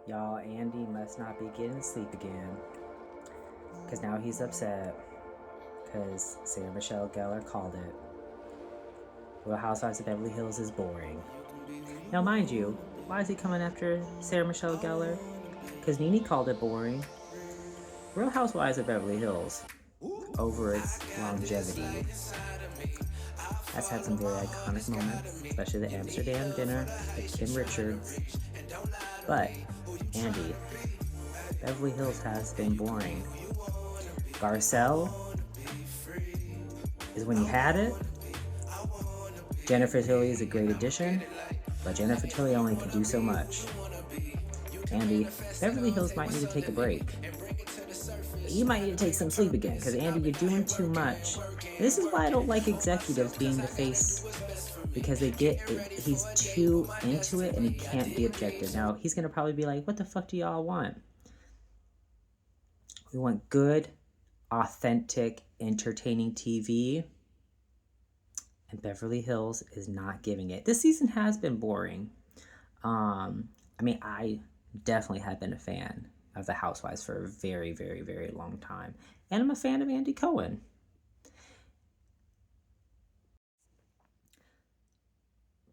Y'all, Andy must not be getting sleep again. Because now he's upset. Because Sarah Michelle Gellar called it. Real Housewives of Beverly Hills is boring. Now, mind you, why is he coming after Sarah Michelle Gellar? Because Nene called it boring. Real Housewives of Beverly Hills, over its longevity, has had some very iconic moments, especially the Amsterdam dinner with Kim Richards. But, Andy, Beverly Hills has been boring. Garcelle is when you had it. Jennifer Tilly is a great addition, but Jennifer Tilly only can do so much. Andy, Beverly Hills might need to take a break. You might need to take some sleep again, because Andy, you're doing too much. This is why I don't like executives being the face, because he's too into it and he can't be objective. Now, he's going to probably be like, what the fuck do y'all want? We want good, authentic, entertaining TV. And Beverly Hills is not giving it. This season has been boring. I definitely have been a fan of the Housewives for a very, very, very long time. And I'm a fan of Andy Cohen.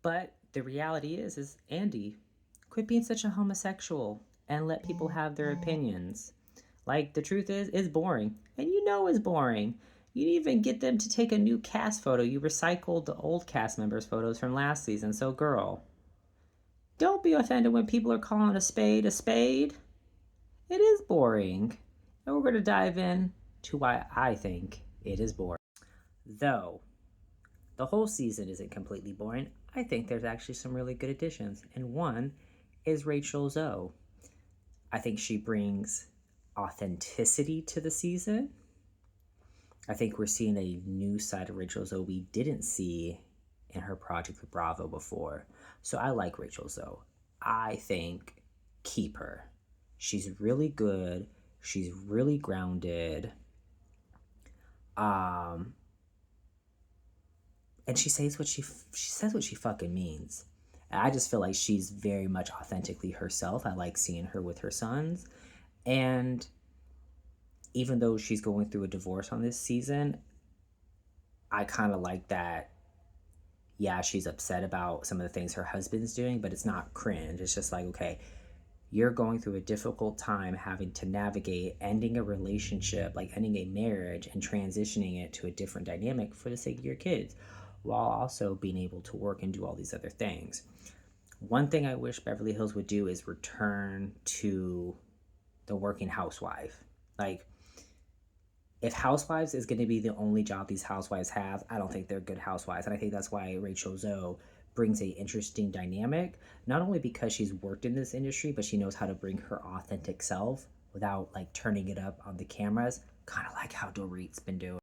But the reality is Andy, quit being such a homosexual and let people have their opinions. Like, the truth is, it's boring. And you know it's boring. You didn't even get them to take a new cast photo. You recycled the old cast members' photos from last season. So, girl, don't be offended when people are calling a spade a spade. It is boring. And we're going to dive in to why I think it is boring. Though the whole season isn't completely boring, I think there's actually some really good additions. And one is Rachel Zoe. I think she brings authenticity to the season. I think we're seeing a new side of Rachel Zoe we didn't see in her project with Bravo before. So I like Rachel Zoe. I think keep her. She's really good. She's really grounded. And she says what she says what she fucking means. And I just feel like she's very much authentically herself. I like seeing her with her sons. And even though she's going through a divorce on this season, I kind of like that. Yeah, she's upset about some of the things her husband's doing, but it's not cringe. It's just like, okay, you're going through a difficult time having to navigate ending a relationship, like ending a marriage and transitioning it to a different dynamic for the sake of your kids, while also being able to work and do all these other things. One thing I wish Beverly Hills would do is return to the working housewife. Like, if housewives is going to be the only job these housewives have, I don't think they're good housewives. And I think that's why Rachel Zoe brings a interesting dynamic, not only because she's worked in this industry, but she knows how to bring her authentic self without like turning it up on the cameras, kind of like how Dorit's been doing.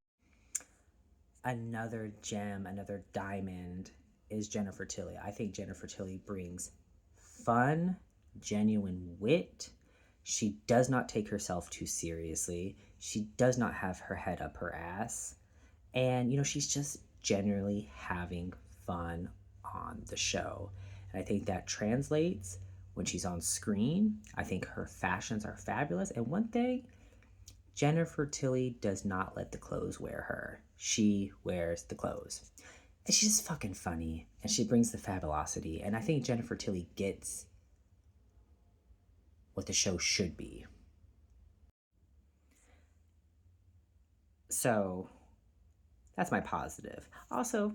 Another gem, another diamond is Jennifer Tilly. I think Jennifer Tilly brings fun, genuine wit. She does not take herself too seriously. She does not have her head up her ass. And, she's just generally having fun on the show. And I think that translates when she's on screen. I think her fashions are fabulous. And one thing, Jennifer Tilly does not let the clothes wear her. She wears the clothes. And she's just fucking funny. And she brings the fabulosity. And I think Jennifer Tilly gets what the show should be. So that's my positive. Also,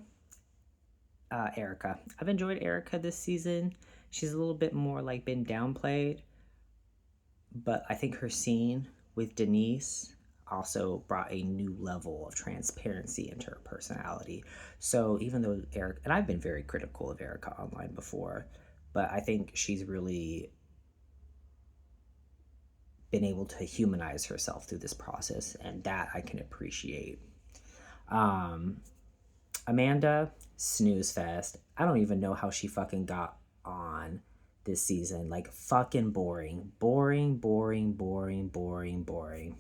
Erica. I've enjoyed Erica this season. She's a little bit more like been downplayed, but I think her scene with Denise also brought a new level of transparency into her personality. So even though Erica, and I've been very critical of Erica online before, but I think she's really been able to humanize herself through this process, and that I can appreciate. Amanda, snooze fest. I don't even know how she fucking got on this season. Like, fucking boring. Boring, boring, boring, boring, boring.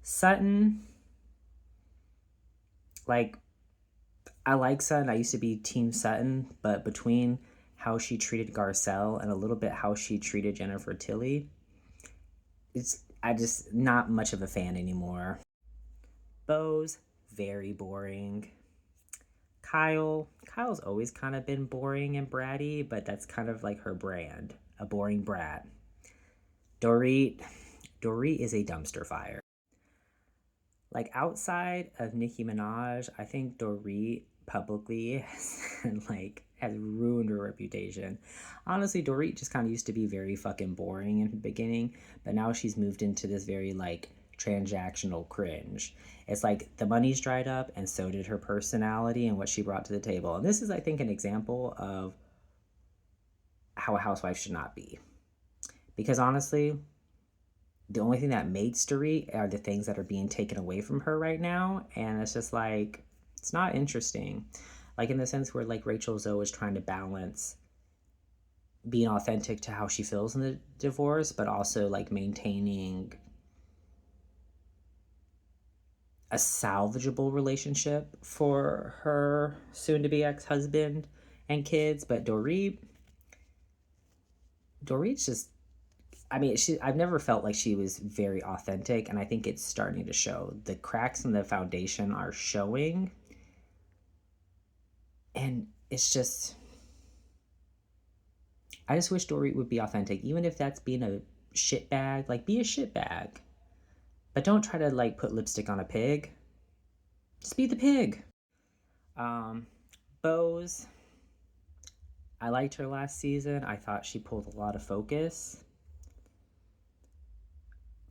Sutton, like, I like Sutton. I used to be Team Sutton, but between how she treated Garcelle and a little bit how she treated Jennifer Tilly. I just not much of a fan anymore. Bo's very boring. Kyle's always kind of been boring and bratty, but that's kind of like her brand, a boring brat. Dorit is a dumpster fire. Like outside of Nicki Minaj, I think Dorit publicly has ruined her reputation. Honestly, Dorit just kind of used to be very fucking boring in the beginning, but now she's moved into this very like transactional cringe. It's like the money's dried up, and so did her personality and what she brought to the table. And this is, I think, an example of how a housewife should not be. Because honestly, the only thing that makes Dorit are the things that are being taken away from her right now. And it's just like, it's not interesting. Like in the sense where like Rachel Zoe is trying to balance being authentic to how she feels in the divorce, but also like maintaining a salvageable relationship for her soon-to-be ex-husband and kids. But Dorit's just, I mean, I've never felt like she was very authentic, and I think it's starting to show. The cracks in the foundation are showing, and it's just, I just wish Dorit would be authentic, even if that's being a shitbag. Like, be a shitbag, but don't try to like put lipstick on a pig. Just be the pig. Bo's, I liked her last season. I thought she pulled a lot of focus.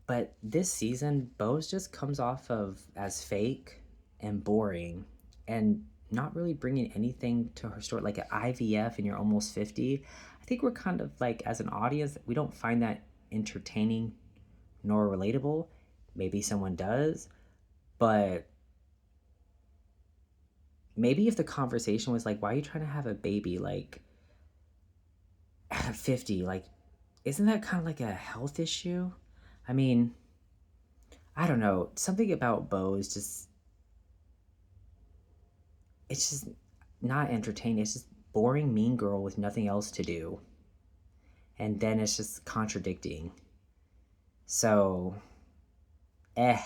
But this season, Bo's just comes off of as fake and boring and not really bringing anything to her story. Like an IVF and you're almost 50. I think we're kind of like, as an audience, we don't find that entertaining nor relatable. Maybe someone does. But maybe if the conversation was like, why are you trying to have a baby like at 50? Like, isn't that kind of like a health issue? I mean, I don't know. Something about Bo is just, it's just not entertaining. It's just boring mean girl with nothing else to do. And then it's just contradicting. So, eh.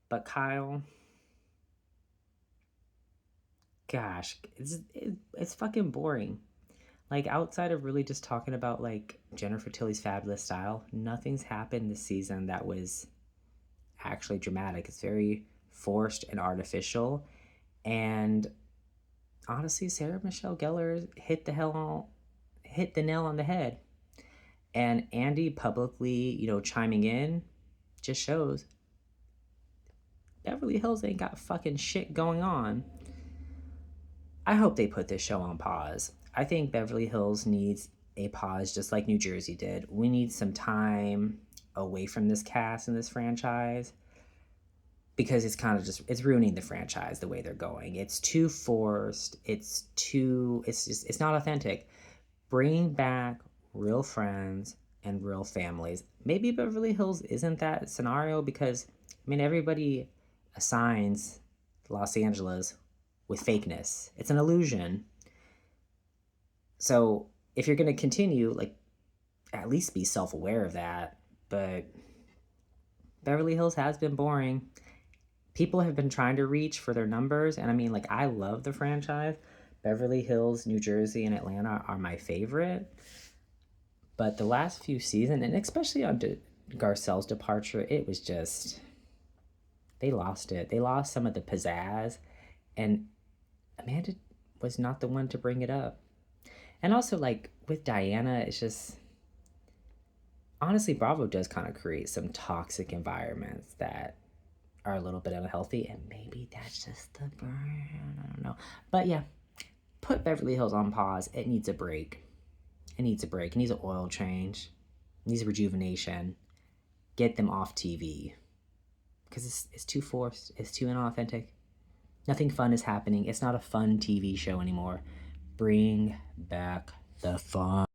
But Kyle, gosh, it's fucking boring. Like, outside of really just talking about, like, Jennifer Tilly's fabulous style, nothing's happened this season that was actually dramatic. It's very forced and artificial. And honestly, Sarah Michelle Gellar hit the nail on the head. And Andy publicly, chiming in just shows Beverly Hills ain't got fucking shit going on. I hope they put this show on pause. I think Beverly Hills needs a pause just like New Jersey did. We need some time away from this cast and this franchise because it's kind of just, it's ruining the franchise the way they're going. It's too forced. It's not authentic. Bring back real friends and real families. Maybe Beverly Hills isn't that scenario because, I mean, everybody assigns Los Angeles with fakeness. It's an illusion. So if you're going to continue, like, at least be self-aware of that. But Beverly Hills has been boring. People have been trying to reach for their numbers. And I mean, like, I love the franchise. Beverly Hills, New Jersey, and Atlanta are my favorite. But the last few seasons, and especially on Garcelle's departure, it was just, they lost it. They lost some of the pizzazz. And Amanda was not the one to bring it up. And also, like, with Diana, it's just, honestly, Bravo does kind of create some toxic environments that are a little bit unhealthy, and maybe that's just the brand. I don't know. But yeah, put Beverly Hills on pause. It needs a break. It needs an oil change. It needs rejuvenation. Get them off TV. Because it's too forced. It's too inauthentic. Nothing fun is happening. It's not a fun TV show anymore. Bring back the fun.